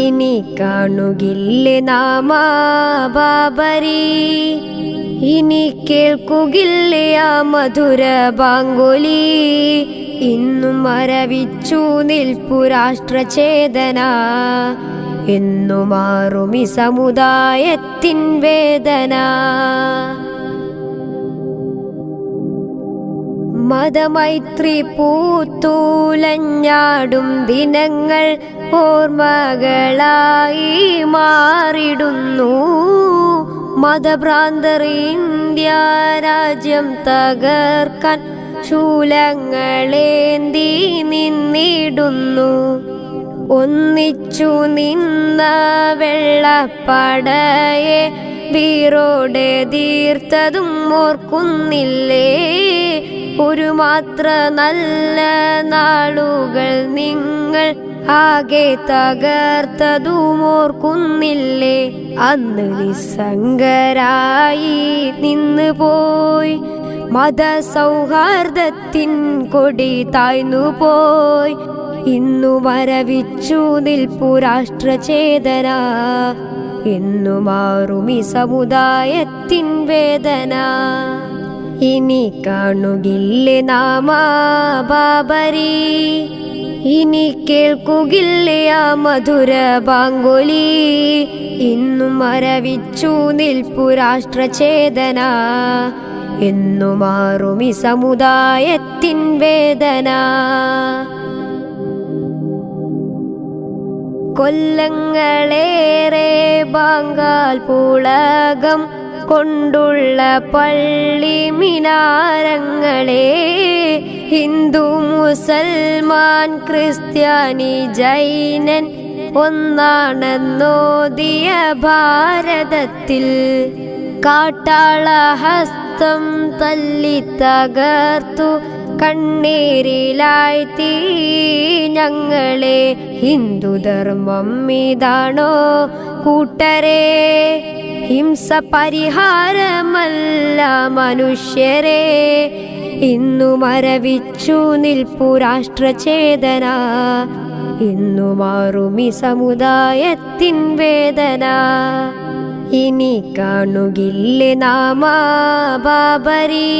ഇനി കാണുകില്ലേ നാമ ബാബരി, ഇനി കേൾക്കുകില്ലേ ആ മധുര ബാങ്കുലി. ഇന്നും മരവിച്ചു നിൽപ്പു രാഷ്ട്രചേതന, എന്നു മാറും ഈ സമുദായത്തിൻ വേദന. മതമൈത്രി പൂത്തൂലഞ്ഞാടും ദിനങ്ങൾ ഓർമ്മകളായി മാറിടുന്നു. മതഭ്രാന്തർ ഇന്ത്യ രാജ്യം തകർക്കാൻ ശൂലങ്ങളേന്തി നിന്നിടുന്നു. ഒന്നിച്ചു നിന്ന വെള്ളപ്പടയെ വീറോടെ തീർത്തതും ഓർക്കുന്നില്ലേ? ഒരു മാത്ര നല്ല നാളുകൾ നിങ്ങൾ ആകെ തകർത്തതും ഓർക്കുന്നില്ലേ? അന്ന് നിസ്സംഗരായി നിന്ന് പോയി, മതസൗഹാർദ്ദത്തിൻ കൊടി താഴ്ന്നു പോയി. ഇന്നു മരവിച്ചു നിൽപ്പു രാഷ്ട്രചേതന, എന്നു മാറും ഈ സമുദായത്തിൻ വേദന. ഇനി കാണുകില്ലേ നാമ ബാബരി, ഇനി കേൾക്കുകില്ലേ ആ മധുര ബാങ്കുലി. ഇന്നും മരവിച്ചു നിൽപ്പു രാഷ്ട്രചേതന, എന്നു മാറും ഈ സമുദായത്തിൻ വേദന. കൊല്ലങ്ങളേറെ ബാങ്കാൽ പുളകം കൊണ്ടുള്ള പള്ളി മിനാരങ്ങളെ, ഹിന്ദു മുസൽമാൻ ക്രിസ്ത്യാനി ജൈനൻ ഒന്നാണെന്നോദിയ ഭാരതത്തിൽ കാട്ടാളഹസ്തം തല്ലി തകർത്തു കണ്ണീരിലാഴ്ത്തി ഞങ്ങളെ. ഹിന്ദുധർമ്മം ഇതാണോ കൂട്ടരെ? ഹിംസ പരിഹാരമല്ല മനുഷ്യരെ. ഇന്നു മരവിച്ചു നിൽപ്പു രാഷ്ട്രചേതന, ഇന്നു മാറും ഈ സമുദായത്തിൻ വേദന. ഇനി കാണുകില്ലേ നാമ ബാബരി,